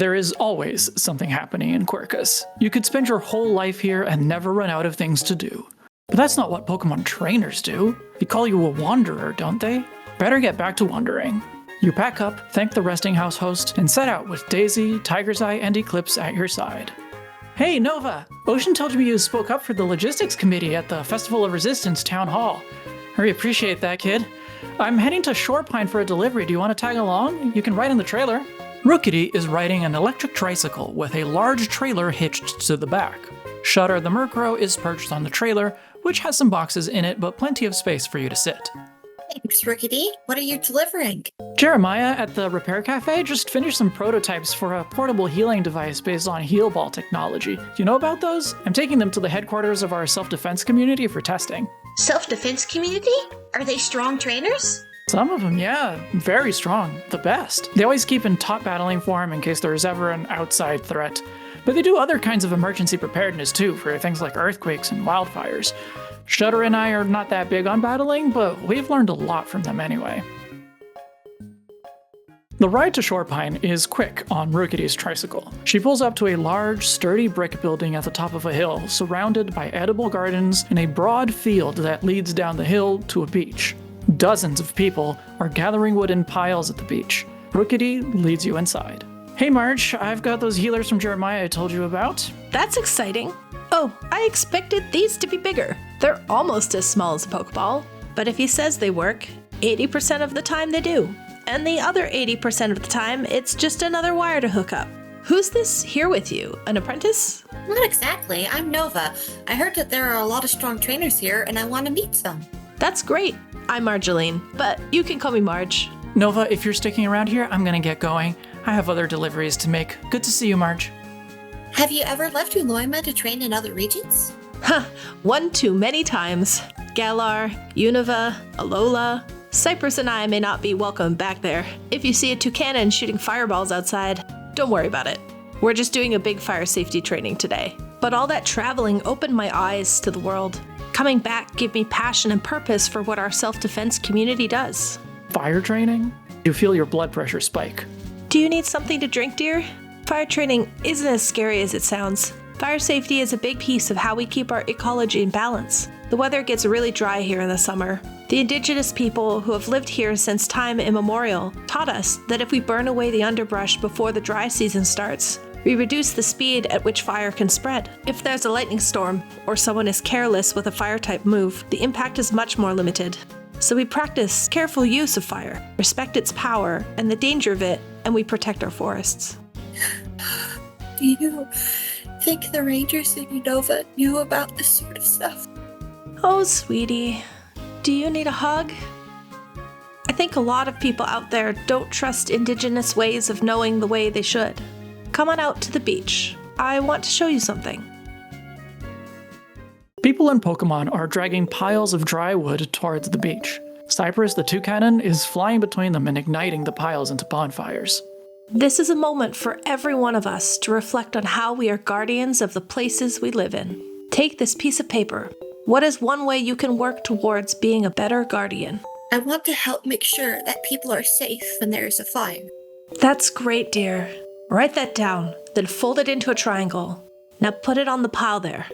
There is always something happening in Quercus. You could spend your whole life here and never run out of things to do. But that's not what Pokemon trainers do. They call you a wanderer, don't they? Better get back to wandering. You pack up, thank the resting house host, and set out with Daisy, Tiger's Eye, and Eclipse at your side. Hey, Nova! Ocean told me you spoke up for the logistics committee at the Festival of Resistance Town Hall. I really appreciate that, kid. I'm heading to Shorepine for a delivery. Do you want to tag along? You can ride in the trailer. Rookity is riding an electric tricycle with a large trailer hitched to the back. Shutter the Murkrow is perched on the trailer, which has some boxes in it but plenty of space for you to sit. Thanks, Rookity. What are you delivering? Jeremiah at the Repair Cafe just finished some prototypes for a portable healing device based on heal ball technology. Do you know about those? I'm taking them to the headquarters of our self-defense community for testing. Self-defense community? Are they strong trainers? Some of them, yeah. Very strong. The best. They always keep in top battling form in case there is ever an outside threat. But they do other kinds of emergency preparedness too, for things like earthquakes and wildfires. Shutter and I are not that big on battling, but we've learned a lot from them anyway. The ride to Shorepine is quick on Rookity's tricycle. She pulls up to a large, sturdy brick building at the top of a hill, surrounded by edible gardens and a broad field that leads down the hill to a beach. Dozens of people are gathering wood in piles at the beach. Rookity leads you inside. Hey Marge, I've got those healers from Jeremiah I told you about. That's exciting. Oh, I expected these to be bigger. They're almost as small as a Pokeball. But if he says they work, 80% of the time they do. And the other 80% of the time, it's just another wire to hook up. Who's this here with you? An apprentice? Not exactly. I'm Nova. I heard that there are a lot of strong trainers here, and I want to meet some. That's great. I'm Marjeline, but you can call me Marge. Nova, if you're sticking around here, I'm gonna get going. I have other deliveries to make. Good to see you, Marge. Have you ever left Uloima to train in other regions? Huh, one too many times. Galar, Unova, Alola. Cypress and I may not be welcome back there. If you see a toucan shooting fireballs outside, don't worry about it. We're just doing a big fire safety training today. But all that traveling opened my eyes to the world. Coming back gave me passion and purpose for what our self-defense community does. Fire training? You feel your blood pressure spike. Do you need something to drink, dear? Fire training isn't as scary as it sounds. Fire safety is a big piece of how we keep our ecology in balance. The weather gets really dry here in the summer. The indigenous people who have lived here since time immemorial taught us that if we burn away the underbrush before the dry season starts, we reduce the speed at which fire can spread. If there's a lightning storm, or someone is careless with a fire-type move, the impact is much more limited. So we practice careful use of fire, respect its power and the danger of it, and we protect our forests. Do you think the rangers in Unova knew about this sort of stuff? Oh, sweetie. Do you need a hug? I think a lot of people out there don't trust indigenous ways of knowing the way they should. Come on out to the beach. I want to show you something. People in Pokemon are dragging piles of dry wood towards the beach. Cypress the Toucanon is flying between them and igniting the piles into bonfires. This is a moment for every one of us to reflect on how we are guardians of the places we live in. Take this piece of paper. What is one way you can work towards being a better guardian? I want to help make sure that people are safe when there is a fire. That's great, dear. Write that down, then fold it into a triangle. Now put it on the pile there.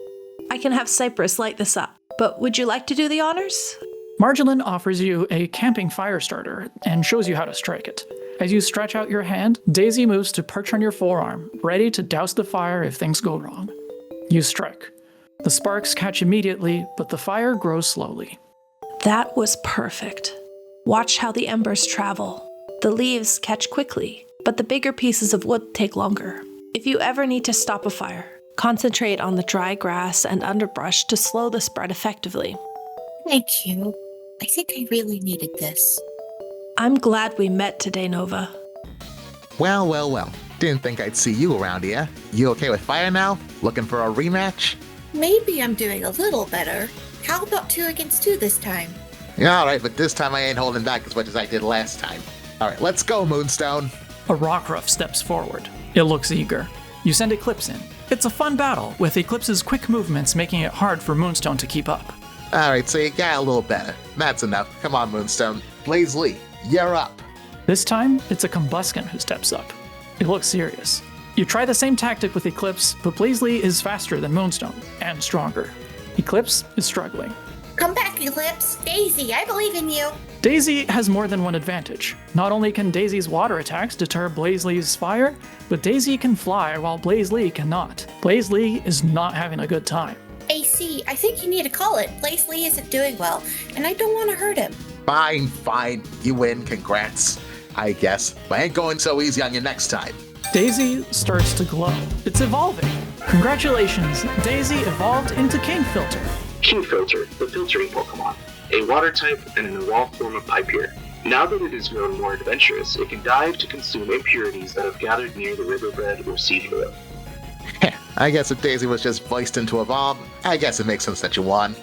I can have Cypress light this up, but would you like to do the honors? Marjolaine offers you a camping fire starter and shows you how to strike it. As you stretch out your hand, Daisy moves to perch on your forearm, ready to douse the fire if things go wrong. You strike. The sparks catch immediately, but the fire grows slowly. That was perfect. Watch how the embers travel. The leaves catch quickly, but the bigger pieces of wood take longer. If you ever need to stop a fire, concentrate on the dry grass and underbrush to slow the spread effectively. Thank you. I think I really needed this. I'm glad we met today, Nova. Well. Didn't think I'd see you around here. You okay with fire now? Looking for a rematch? Maybe I'm doing a little better. How about 2 against 2 this time? Yeah, alright, but this time I ain't holding back as much as I did last time. Alright, let's go, Moonstone. A Rockruff steps forward. It looks eager. You send Eclipse in. It's a fun battle, with Eclipse's quick movements making it hard for Moonstone to keep up. Alright, so you got a little better. That's enough. Come on, Moonstone. Blaze Lee, you're up. This time, it's a Combuskin who steps up. It looks serious. You try the same tactic with Eclipse, but Blazely is faster than Moonstone, and stronger. Eclipse is struggling. Come back, Eclipse. Daisy, I believe in you. Daisy has more than one advantage. Not only can Daisy's water attacks deter Blazely's fire, but Daisy can fly while Blazely cannot. Blazely is not having a good time. AC, I think you need to call it. Blazely isn't doing well, and I don't want to hurt him. Fine. You win, congrats. I guess, but I ain't going so easy on you next time. Daisy starts to glow. It's evolving. Congratulations, Daisy evolved into King Filter. King Filter, the filtering Pokemon, a water type and an evolved form of Pipier. Now that it has grown more adventurous, it can dive to consume impurities that have gathered near the riverbed or seed oil. I guess if Daisy was just voiced into Evolve, I guess it makes sense that you won.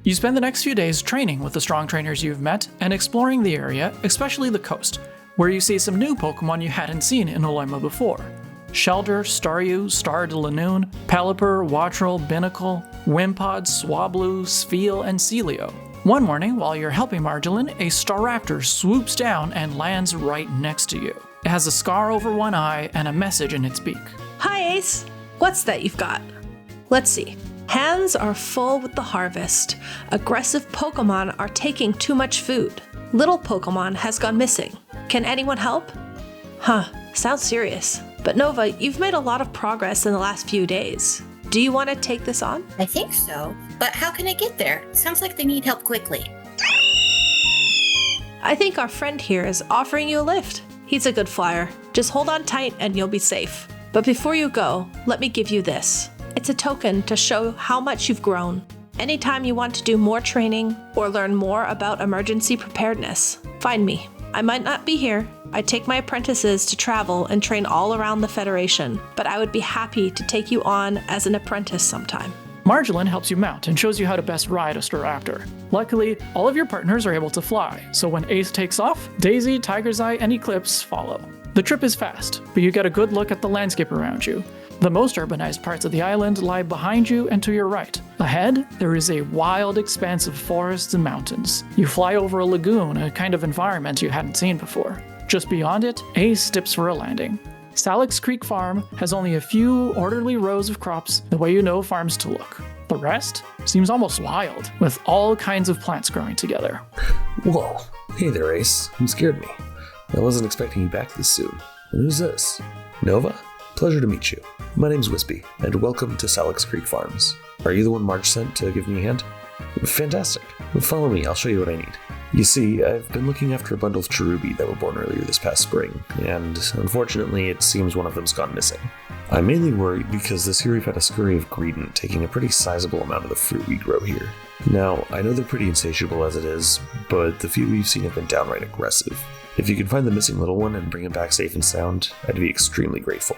You spend the next few days training with the strong trainers you've met and exploring the area, especially the coast, where you see some new Pokemon you hadn't seen in Uloima before. Shelder, Staryu, Stardalanoon, Pelipper, Wattrel, Binnacle, Wimpod, Swablu, Spheal, and Celio. One morning, while you're helping Marjolaine, a Staraptor swoops down and lands right next to you. It has a scar over one eye and a message in its beak. Hi, Ace. What's that you've got? Let's see. Hands are full with the harvest. Aggressive Pokemon are taking too much food. Little Pokemon has gone missing. Can anyone help? Huh, sounds serious. But Nova, you've made a lot of progress in the last few days. Do you want to take this on? I think so, but how can I get there? Sounds like they need help quickly. I think our friend here is offering you a lift. He's a good flyer. Just hold on tight and you'll be safe. But before you go, let me give you this. It's a token to show how much you've grown. Anytime you want to do more training or learn more about emergency preparedness, find me. I might not be here. I take my apprentices to travel and train all around the Federation, but I would be happy to take you on as an apprentice sometime. Marjolaine helps you mount and shows you how to best ride a Staraptor. Luckily, all of your partners are able to fly, so when Ace takes off, Daisy, Tiger's Eye, and Eclipse follow. The trip is fast, but you get a good look at the landscape around you. The most urbanized parts of the island lie behind you and to your right. Ahead, there is a wild expanse of forests and mountains. You fly over a lagoon, a kind of environment you hadn't seen before. Just beyond it, Ace dips for a landing. Salix Creek Farm has only a few orderly rows of crops the way you know farms to look. The rest seems almost wild, with all kinds of plants growing together. Whoa, hey there Ace, you scared me. I wasn't expecting you back this soon. And who's this? Nova? Pleasure to meet you. My name's Wispy, and welcome to Salix Creek Farms. Are you the one Marge sent to give me a hand? Fantastic. Follow me, I'll show you what I need. You see, I've been looking after a bundle of Cherubi that were born earlier this past spring, and unfortunately it seems one of them's gone missing. I'm mainly worried because this year we've had a scurry of Greedent taking a pretty sizable amount of the fruit we grow here. Now, I know they're pretty insatiable as it is, but the few we've seen have been downright aggressive. If you could find the missing little one and bring him back safe and sound, I'd be extremely grateful.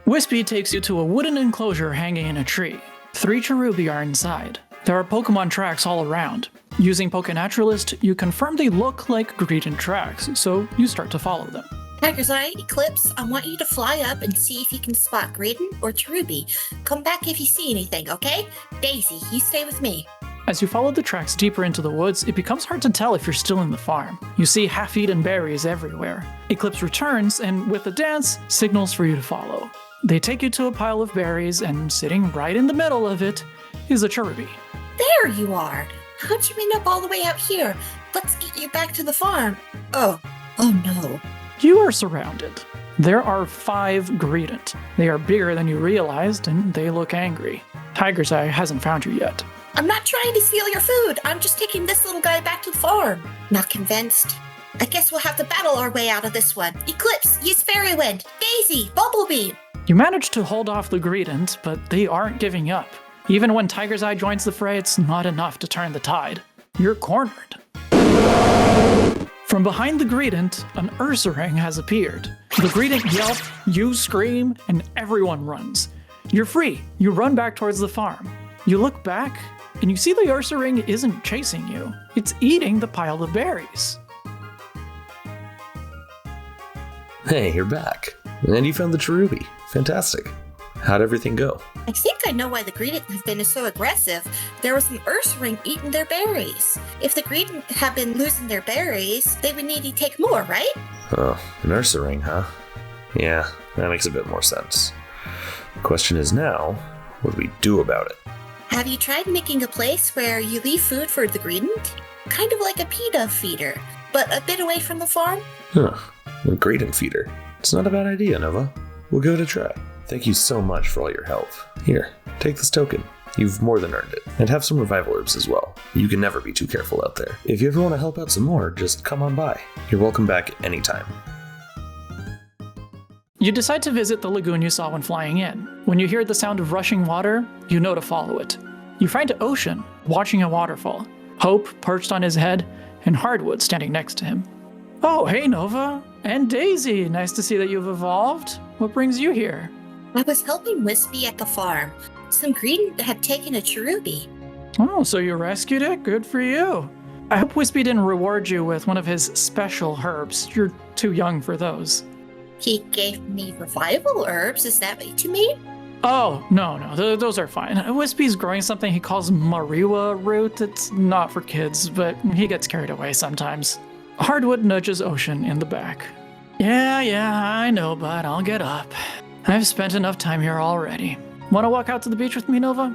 Wispy takes you to a wooden enclosure hanging in a tree. 3 Cherubi are inside. There are Pokemon tracks all around. Using Pokenaturalist, you confirm they look like Greedent tracks, so you start to follow them. Tiger's Eye, Eclipse, I want you to fly up and see if you can spot Greedent or Cherubi. Come back if you see anything, okay? Daisy, you stay with me. As you follow the tracks deeper into the woods, it becomes hard to tell if you're still in the farm. You see half-eaten berries everywhere. Eclipse returns and, with a dance, signals for you to follow. They take you to a pile of berries, and sitting right in the middle of it is a Cherubi. There you are. How'd you end up all the way out here? Let's get you back to the farm. Oh no. You are surrounded. There are 5 Greedent. They are bigger than you realized, and they look angry. Tiger's Eye hasn't found you yet. I'm not trying to steal your food. I'm just taking this little guy back to the farm. Not convinced? I guess we'll have to battle our way out of this one. Eclipse, use Fairy Wind. Daisy, Bubble Beam. You manage to hold off the Greedent, but they aren't giving up. Even when Tiger's Eye joins the fray, it's not enough to turn the tide. You're cornered. From behind the Greedent, an Ursaring has appeared. The Greedent yelp, you scream, and everyone runs. You're free. You run back towards the farm. You look back, and you see the Ursaring isn't chasing you. It's eating the pile of berries. Hey, you're back. And you found the Cherubi. Fantastic. How'd everything go? I think I know why the Greedent have been so aggressive. There was an Ursaring eating their berries. If the Greedent have been losing their berries, they would need to take more, right? Oh, an Ursaring, huh? Yeah, that makes a bit more sense. The question is now, what do we do about it? Have you tried making a place where you leave food for the greedent? Kind of like a PETA feeder, but a bit away from the farm? Huh, a gradient feeder. It's not a bad idea, Nova. We'll give it a try. Thank you so much for all your help. Here, take this token. You've more than earned it. And have some revival herbs as well. You can never be too careful out there. If you ever want to help out some more, just come on by. You're welcome back anytime. You decide to visit the lagoon you saw when flying in. When you hear the sound of rushing water, you know to follow it. You find Ocean watching a waterfall, Hope perched on his head, and Hardwood standing next to him. Oh, hey Nova, and Daisy, nice to see that you've evolved. What brings you here? I was helping Wispy at the farm. Some greedent had taken a cherubi. Oh, so you rescued it? Good for you. I hope Wispy didn't reward you with one of his special herbs. You're too young for those. He gave me revival herbs, is that what you mean? Oh, no, those are fine. Wispy's growing something he calls mariwa root. It's not for kids, but he gets carried away sometimes. Hardwood nudges Ocean in the back. Yeah, I know, but I'll get up. I've spent enough time here already. Want to walk out to the beach with me, Nova?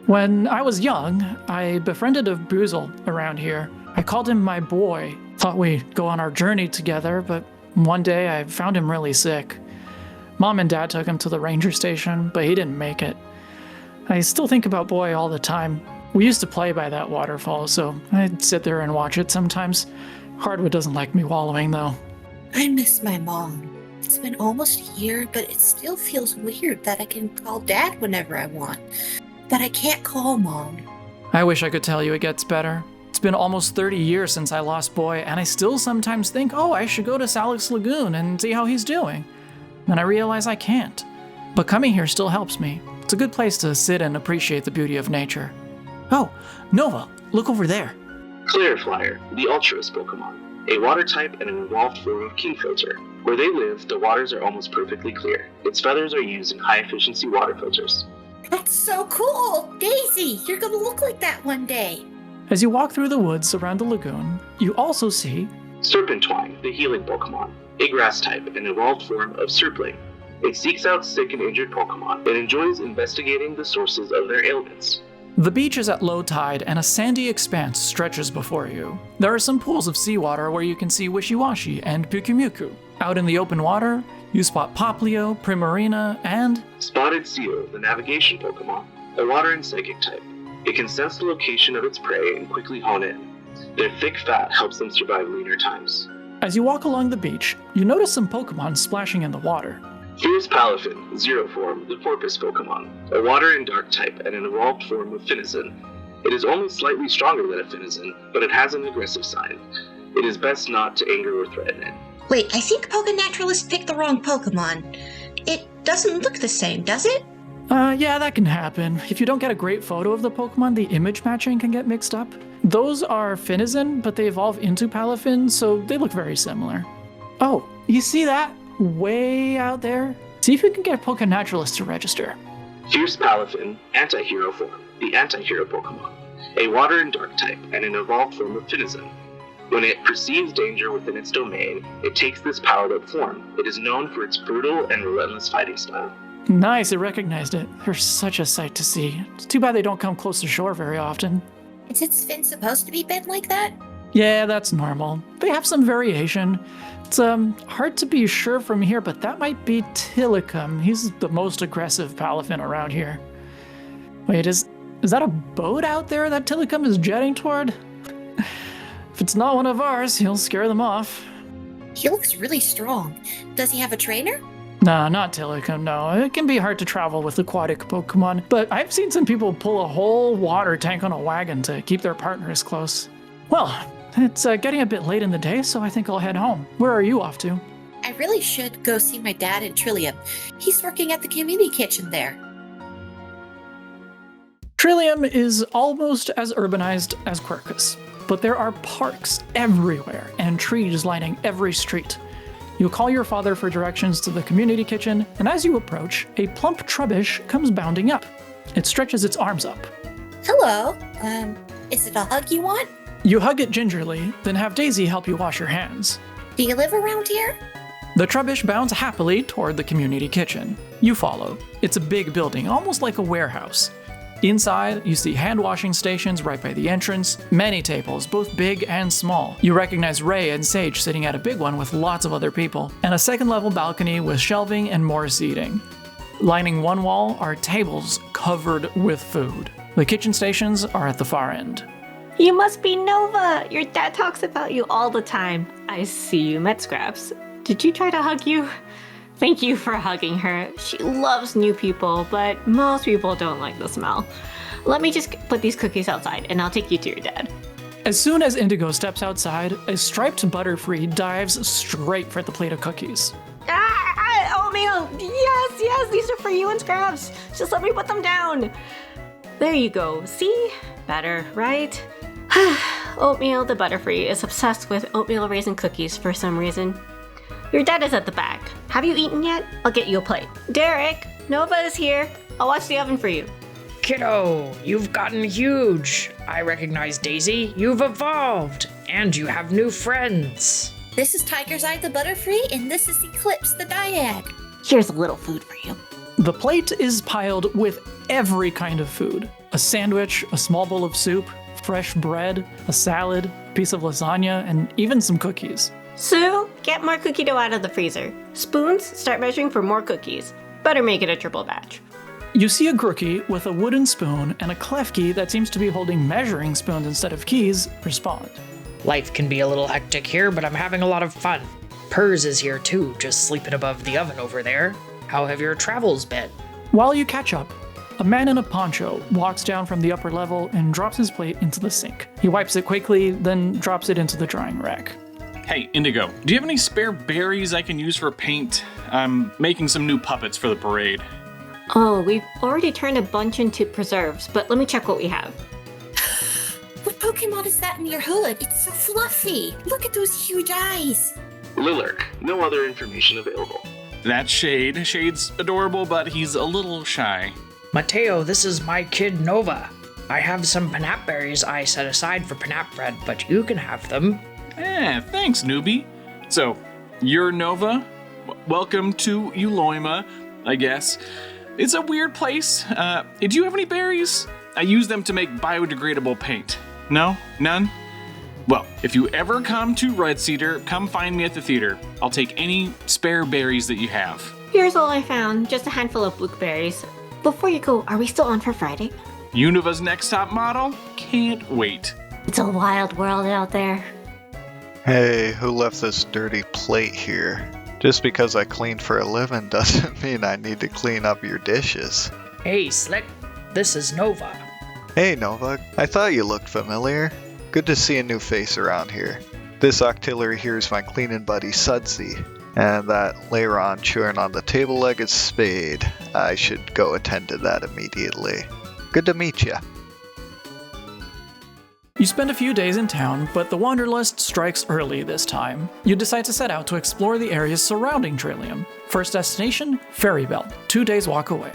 When I was young, I befriended a boozle around here. I called him my boy. Thought we'd go on our journey together, but one day I found him really sick. Mom and Dad took him to the ranger station, but he didn't make it. I still think about Boy all the time. We used to play by that waterfall, so I'd sit there and watch it sometimes. Hardwood doesn't like me wallowing, though. I miss my mom. It's been almost a year, but it still feels weird that I can call Dad whenever I want, but I can't call Mom. I wish I could tell you it gets better. It's been almost 30 years since I lost Boy, and I still sometimes think, I should go to Salix Lagoon and see how he's doing. And I realize I can't. But coming here still helps me. It's a good place to sit and appreciate the beauty of nature. Oh, Nova, look over there. Clariflyer, the Ultras Pokemon, a water type and an evolved form of Kingfilter. Where they live, the waters are almost perfectly clear. Its feathers are used in high-efficiency water filters. That's so cool! Daisy, you're gonna look like that one day. As you walk through the woods around the lagoon, you also see Serpentine, the healing Pokemon, a grass type and evolved form of Serpling. It seeks out sick and injured Pokemon and enjoys investigating the sources of their ailments. The beach is at low tide and a sandy expanse stretches before you. There are some pools of seawater where you can see Wishiwashi and Pukumuku. Out in the open water, you spot Poplio, Primarina, and Spotted Seal, the navigation Pokemon, a water and psychic type. It can sense the location of its prey and quickly hone in. Their thick fat helps them survive leaner times. As you walk along the beach, you notice some Pokemon splashing in the water. Fierce Palafin, Zero Form, the porpoise Pokemon, a water and dark type and an evolved form of Finizen. It is only slightly stronger than a Finizen, but it has an aggressive side. It is best not to anger or threaten it. Wait, I think Pokenaturalist picked the wrong Pokemon. It doesn't look the same, does it? Yeah, that can happen. If you don't get a great photo of the Pokemon, the image matching can get mixed up. Those are Finizen, but they evolve into Palafin, so they look very similar. Oh, you see that? Way out there? See if you can get Pokenaturalist to register. Fierce Palafin, Anti-Hero Form, the Anti-Hero Pokemon, a water and dark type and an evolved form of Finizen. When it perceives danger within its domain, it takes this powered-up form. It is known for its brutal and relentless fighting style. Nice, it recognized it. They're such a sight to see. It's too bad they don't come close to shore very often. Is its fin supposed to be bent like that? Yeah, that's normal. They have some variation. It's hard to be sure from here, but that might be Tilikum. He's the most aggressive Palafin around here. Wait, is that a boat out there that Tilikum is jetting toward? If it's not one of ours, he'll scare them off. He looks really strong. Does he have a trainer? Nah, not Tilikum, no. It can be hard to travel with aquatic Pokemon, but I've seen some people pull a whole water tank on a wagon to keep their partners close. Well, it's getting a bit late in the day, so I think I'll head home. Where are you off to? I really should go see my dad in Trillium. He's working at the community kitchen there. Trillium is almost as urbanized as Quercus, but there are parks everywhere and trees lining every street. You call your father for directions to the community kitchen, and as you approach, a plump Trubbish comes bounding up. It stretches its arms up. Hello. Is it a hug you want? You hug it gingerly, then have Daisy help you wash your hands. Do you live around here? The Trubbish bounds happily toward the community kitchen. You follow. It's a big building, almost like a warehouse. Inside, you see hand-washing stations right by the entrance, many tables, both big and small. You recognize Ray and Sage sitting at a big one with lots of other people, and a second-level balcony with shelving and more seating. Lining one wall are tables covered with food. The kitchen stations are at the far end. You must be Nova! Your dad talks about you all the time. I see you met Scraps. Did you try to hug you? Thank you for hugging her. She loves new people, but most people don't like the smell. Let me just put these cookies outside and I'll take you to your dad. As soon as Indigo steps outside, a striped Butterfree dives straight for the plate of cookies. Oatmeal! Yes, these are for you and Scraps. Just let me put them down. There you go. See? Better, right? Oatmeal the Butterfree is obsessed with oatmeal raisin cookies for some reason. Your dad is at the back. Have you eaten yet? I'll get you a plate. Derek, Nova is here. I'll watch the oven for you. Kiddo, you've gotten huge. I recognize Daisy. You've evolved. And you have new friends. This is Tiger's Eye the Butterfree, and this is Eclipse the Dyad. Here's a little food for you. The plate is piled with every kind of food. A sandwich, a small bowl of soup, fresh bread, a salad, a piece of lasagna, and even some cookies. Sue, get more cookie dough out of the freezer. Spoons, start measuring for more cookies. Better make it a triple batch. You see a Grookie with a wooden spoon and a Klefki that seems to be holding measuring spoons instead of keys respond. Life can be a little hectic here, but I'm having a lot of fun. Purrs is here too, just sleeping above the oven over there. How have your travels been? While you catch up, a man in a poncho walks down from the upper level and drops his plate into the sink. He wipes it quickly, then drops it into the drying rack. Hey, Indigo, do you have any spare berries I can use for paint? I'm making some new puppets for the parade. Oh, we've already turned a bunch into preserves, but let me check what we have. What Pokemon is that in your hood? It's so fluffy. Look at those huge eyes. Lilurk, no other information available. That's Shade. Shade's adorable, but he's a little shy. Mateo, this is my kid Nova. I have some Panap berries I set aside for Panap bread, but you can have them. Thanks, newbie. So, you're Nova? Welcome to Uloima, I guess. It's a weird place. Do you have any berries? I use them to make biodegradable paint. No? None? Well, if you ever come to Red Cedar, come find me at the theater. I'll take any spare berries that you have. Here's all I found, just a handful of blueberries. Before you go, are we still on for Friday? Univa's next top model? Can't wait. It's a wild world out there. Hey, who left this dirty plate here? Just because I clean for a living doesn't mean I need to clean up your dishes. Hey, Slick, this is Nova. Hey, Nova. I thought you looked familiar. Good to see a new face around here. This octillery here is my cleaning buddy Sudsy, and that Leiron chewing on the table-legged spade. I should go attend to that immediately. Good to meet ya. You spend a few days in town, but the Wanderlust strikes early this time. You decide to set out to explore the areas surrounding Trillium. First destination, Fairybell, 2 days walk away.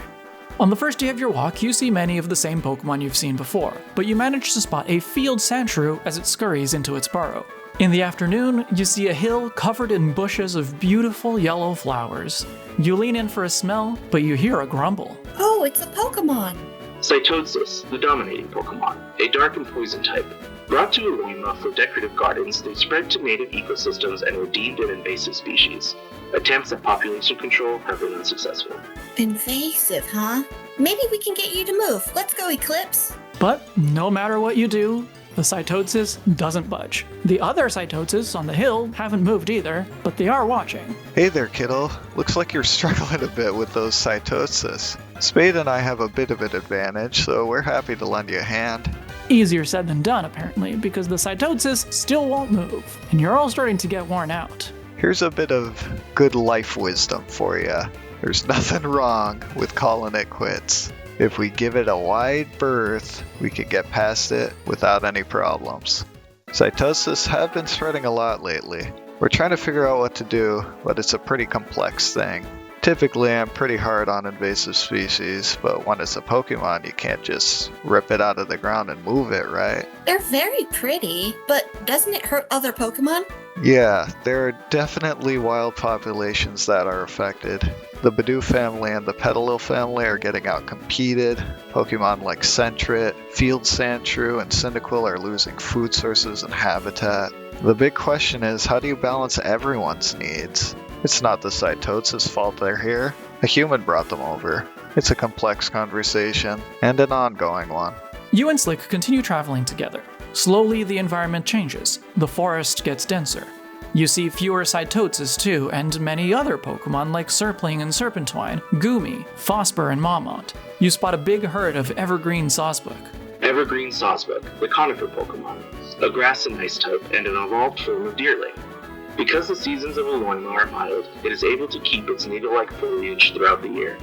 On the first day of your walk, you see many of the same Pokemon you've seen before, but you manage to spot a field Sandshrew as it scurries into its burrow. In the afternoon, you see a hill covered in bushes of beautiful yellow flowers. You lean in for a smell, but you hear a grumble. Oh, it's a Pokemon. Cytosis, the dominating Pokemon, a dark and poison type. Brought to Uloima for decorative gardens, they spread to native ecosystems and are deemed an invasive species. Attempts at population control have been unsuccessful. Invasive, huh? Maybe we can get you to move. Let's go, Eclipse. But no matter what you do, the Cytosis doesn't budge. The other Cytosis on the hill haven't moved either, but they are watching. Hey there, kiddo. Looks like you're struggling a bit with those Cytosis. Spade and I have a bit of an advantage, so we're happy to lend you a hand. Easier said than done, apparently, because the Cytosis still won't move, and you're all starting to get worn out. Here's a bit of good life wisdom for you. There's nothing wrong with calling it quits. If we give it a wide berth, we can get past it without any problems. Cytosis have been spreading a lot lately. We're trying to figure out what to do, but it's a pretty complex thing. Typically, I'm pretty hard on invasive species, but when it's a Pokemon, you can't just rip it out of the ground and move it, right? They're very pretty, but doesn't it hurt other Pokemon? Yeah, there are definitely wild populations that are affected. The Bidoof family and the Petalil family are getting outcompeted. Pokemon like Sentret, Field Sandshrew, and Cyndaquil are losing food sources and habitat. The big question is, how do you balance everyone's needs? It's not the Cytotes' fault they're here. A human brought them over. It's a complex conversation, and an ongoing one. You and Slick continue traveling together. Slowly, the environment changes. The forest gets denser. You see fewer Cytotes too, and many other Pokemon like Serpling and Serpentine, Goomy, Phosphor, and Maumont. You spot a big herd of Evergreen Sawsbuck. Evergreen Sawsbuck, the conifer Pokemon, a grass and ice type, and an evolved form of Deerling. Because the seasons of Uloima are mild, it is able to keep its needle-like foliage throughout the year.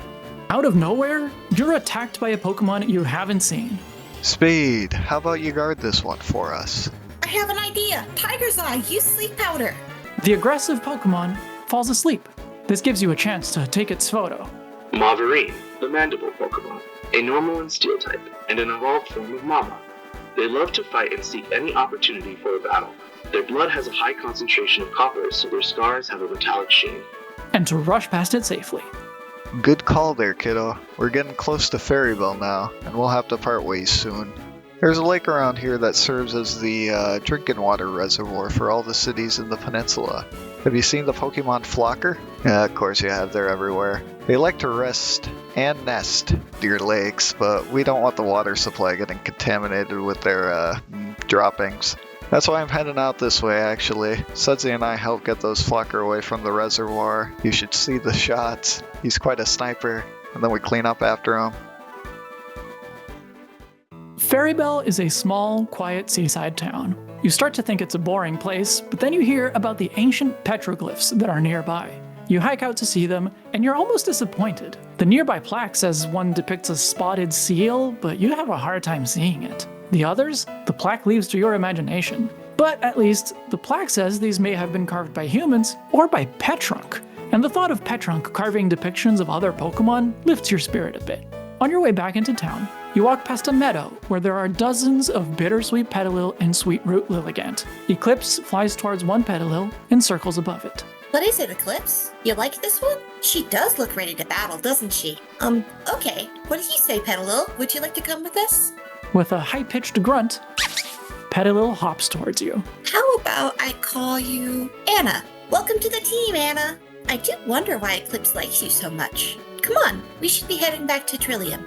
Out of nowhere, you're attacked by a Pokemon you haven't seen. Spade, how about you guard this one for us? I have an idea. Tiger's Eye, use sleep powder. The aggressive Pokemon falls asleep. This gives you a chance to take its photo. Maverine, the mandible Pokemon, a normal and steel type, and an evolved form of Mama. They love to fight and seek any opportunity for a battle. Their blood has a high concentration of copper, so their scars have a metallic sheen. And to rush past it safely. Good call there, kiddo. We're getting close to Fairybell now, and we'll have to part ways soon. There's a lake around here that serves as the drinking water reservoir for all the cities in the peninsula. Have you seen the Pokemon Flocker? Yeah, of course you have, they're everywhere. They like to rest and nest near lakes, but we don't want the water supply getting contaminated with their droppings. That's why I'm heading out this way, actually. Sudsy and I helped get those Flocker away from the reservoir. You should see the shots. He's quite a sniper. And then we clean up after him. Fairybell is a small, quiet seaside town. You start to think it's a boring place, but then you hear about the ancient petroglyphs that are nearby. You hike out to see them, and you're almost disappointed. The nearby plaque says one depicts a spotted seal, but you have a hard time seeing it. The others, the plaque leaves to your imagination. But at least, the plaque says these may have been carved by humans or by Petrunk. And the thought of Petrunk carving depictions of other Pokemon lifts your spirit a bit. On your way back into town, you walk past a meadow where there are dozens of bittersweet Petalil and sweetroot Lilligant. Eclipse flies towards one Petalil and circles above it. What is it, Eclipse? You like this one? She does look ready to battle, doesn't she? Okay. What did you say, Petalil? Would you like to come with us? With a high-pitched grunt, Petalil hops towards you. How about I call you Anna? Welcome to the team, Anna. I do wonder why Eclipse likes you so much. Come on, we should be heading back to Trillium.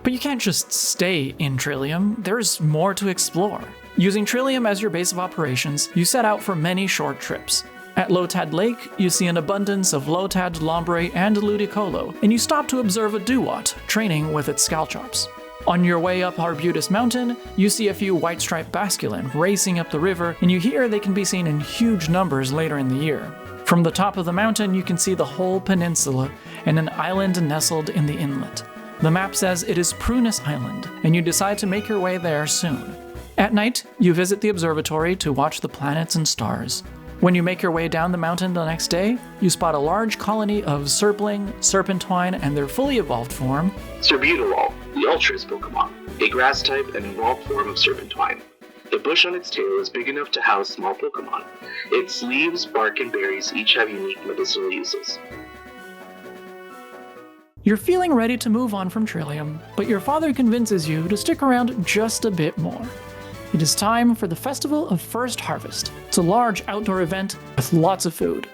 But you can't just stay in Trillium, there's more to explore. Using Trillium as your base of operations, you set out for many short trips. At Lotad Lake, you see an abundance of Lotad, Lombre, and Ludicolo, and you stop to observe a Duat training with its Scalchops. On your way up Arbutus Mountain, you see a few white-striped Basculin racing up the river, and you hear they can be seen in huge numbers later in the year. From the top of the mountain, you can see the whole peninsula and an island nestled in the inlet. The map says it is Prunus Island, and you decide to make your way there soon. At night, you visit the observatory to watch the planets and stars. When you make your way down the mountain the next day, you spot a large colony of Serpling, Serpentine, and their fully evolved form, Cerbutolol, the Ultras Pokemon, a grass type and evolved form of Serpentine. The bush on its tail is big enough to house small Pokemon. Its leaves, bark, and berries each have unique medicinal uses. You're feeling ready to move on from Trillium, but your father convinces you to stick around just a bit more. It is time for the Festival of First Harvest. It's a large outdoor event with lots of food.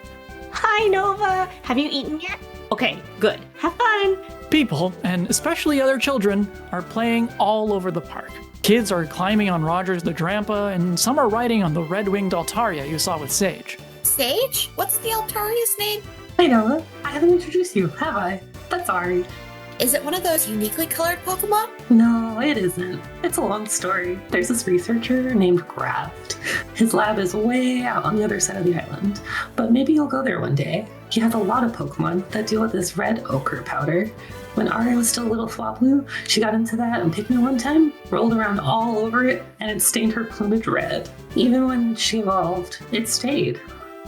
Hi, Nova! Have you eaten yet? Okay, good. Have fun! People, and especially other children, are playing all over the park. Kids are climbing on Rogers the Drampa, and some are riding on the red-winged Altaria you saw with Sage. Sage? What's the Altaria's name? Hey, Nova. I haven't introduced you, have I? That's sorry. Is it one of those uniquely colored Pokemon? No, it isn't. It's a long story. There's this researcher named Graft. His lab is way out on the other side of the island, but maybe you'll go there one day. He has a lot of Pokemon that deal with this red ochre powder. When Aria was still a little Floplu, she got into that and picked me one time, rolled around all over it, and it stained her plumage red. Even when she evolved, it stayed.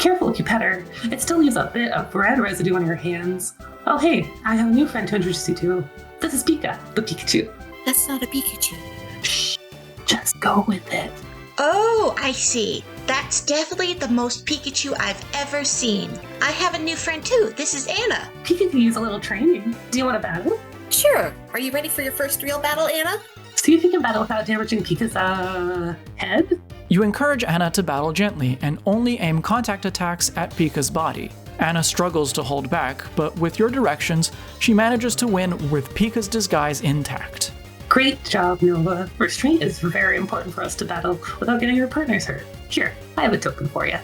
Careful if you pet her. It still leaves a bit of red residue on your hands. Oh hey, I have a new friend to introduce you to. This is Pika, the Pikachu. That's not a Pikachu. Shh, just go with it. Oh, I see. That's definitely the most Pikachu I've ever seen. I have a new friend too. This is Anna. Pika can use a little training. Do you want to battle? Sure. Are you ready for your first real battle, Anna? See if you can battle without damaging Pika's, head? You encourage Anna to battle gently and only aim contact attacks at Pika's body. Anna struggles to hold back, but with your directions, she manages to win with Pika's disguise intact. Great job, Nova. Restraint is very important for us to battle without getting our partners hurt. Here, I have a token for you.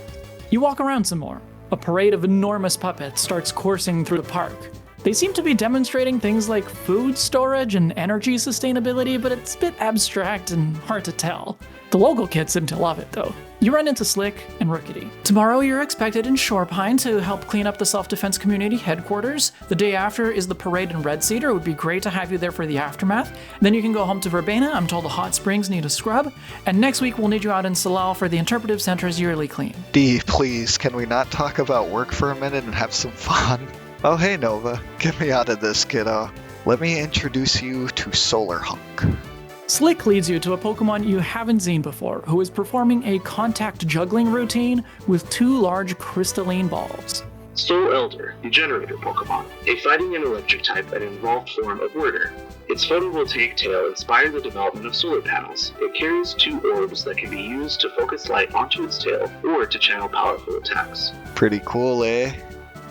You walk around some more. A parade of enormous puppets starts coursing through the park. They seem to be demonstrating things like food storage and energy sustainability, but it's a bit abstract and hard to tell. The local kids seem to love it, though. You run into Slick and Rookity. Tomorrow you're expected in Shorepine to help clean up the self-defense community headquarters. The day after is the parade in Red Cedar. It would be great to have you there for the aftermath. Then you can go home to Verbena. I'm told the hot springs need a scrub. And next week we'll need you out in Salal for the Interpretive Center's yearly clean. Dee, please, can we not talk about work for a minute and have some fun? Oh hey Nova, get me out of this, kiddo. Let me introduce you to Solar Hunk. Slick leads you to a Pokemon you haven't seen before, who is performing a contact juggling routine with 2 large crystalline balls. Soul Elder, the generator Pokemon, a fighting and electric type and evolved form of Worder. Its photovoltaic tail inspired the development of solar panels. It carries 2 orbs that can be used to focus light onto its tail or to channel powerful attacks. Pretty cool, eh?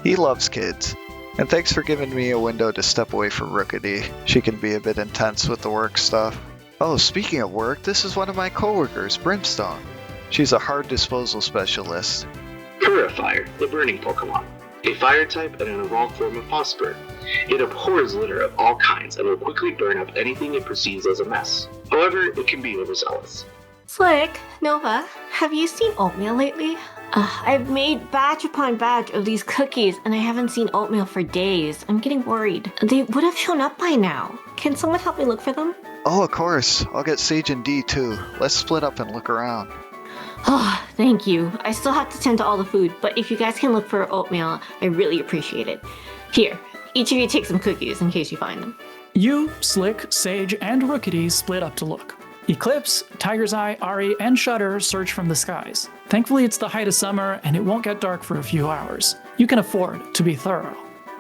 He loves kids. And thanks for giving me a window to step away from Rookity. She can be a bit intense with the work stuff. Oh, speaking of work, this is one of my coworkers, Brimstone. She's a hard disposal specialist. Purifier, the burning Pokemon, a fire type and an evolved form of Phosphor. It abhors litter of all kinds and will quickly burn up anything it perceives as a mess. However, it can be overzealous. Slick, Nova, have you seen oatmeal lately? I've made batch upon batch of these cookies and I haven't seen oatmeal for days. I'm getting worried. They would have shown up by now. Can someone help me look for them? Oh, of course. I'll get Sage and Dee too. Let's split up and look around. Oh, thank you. I still have to tend to all the food, but if you guys can look for oatmeal, I really appreciate it. Here, each of you take some cookies in case you find them. You, Slick, Sage, and Rookity split up to look. Eclipse, Tiger's Eye, Ari, and Shudder search from the skies. Thankfully, it's the height of summer, and it won't get dark for a few hours. You can afford to be thorough.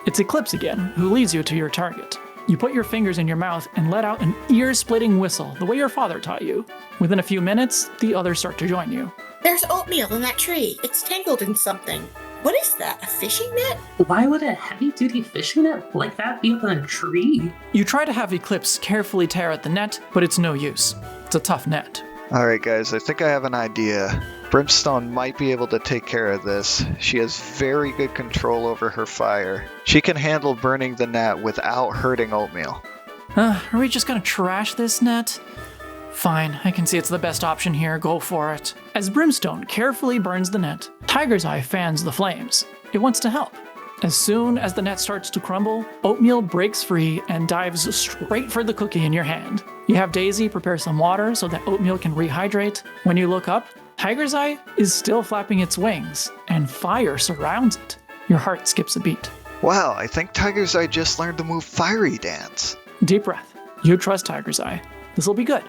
It's Eclipse again, who leads you to your target. You put your fingers in your mouth and let out an ear-splitting whistle, the way your father taught you. Within a few minutes, the others start to join you. There's oatmeal in that tree. It's tangled in something. What is that, a fishing net? Why would a heavy-duty fishing net like that be up in a tree? You try to have Eclipse carefully tear at the net, but it's no use. It's a tough net. Alright guys, I think I have an idea. Brimstone might be able to take care of this. She has very good control over her fire. She can handle burning the net without hurting oatmeal. Are we just gonna trash this net? Fine, I can see it's the best option here, go for it. As Brimstone carefully burns the net, Tiger's Eye fans the flames. It wants to help. As soon as the net starts to crumble, oatmeal breaks free and dives straight for the cookie in your hand. You have Daisy prepare some water so that oatmeal can rehydrate. When you look up, Tiger's Eye is still flapping its wings, and fire surrounds it. Your heart skips a beat. Wow, I think Tiger's Eye just learned the move Fiery Dance. Deep breath. You trust Tiger's Eye. This'll be good.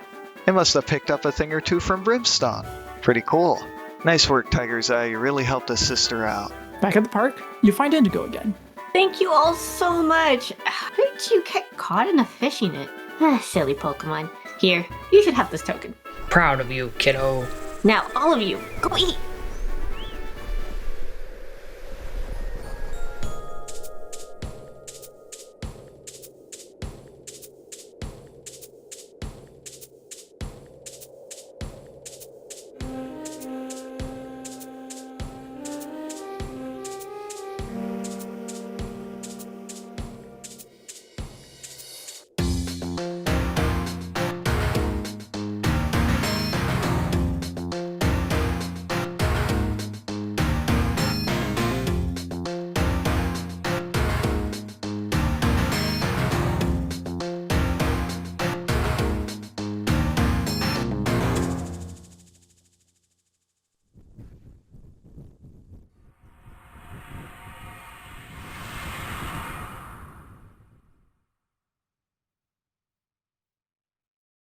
It must have picked up a thing or two from Brimstone. Pretty cool. Nice work, Tiger's Eye. You really helped us sister out. Back at the park, you find Indigo again. Thank you all so much. How did you get caught in a fishing net? Silly Pokemon. Here, you should have this token. Proud of you, kiddo. Now, all of you, go eat.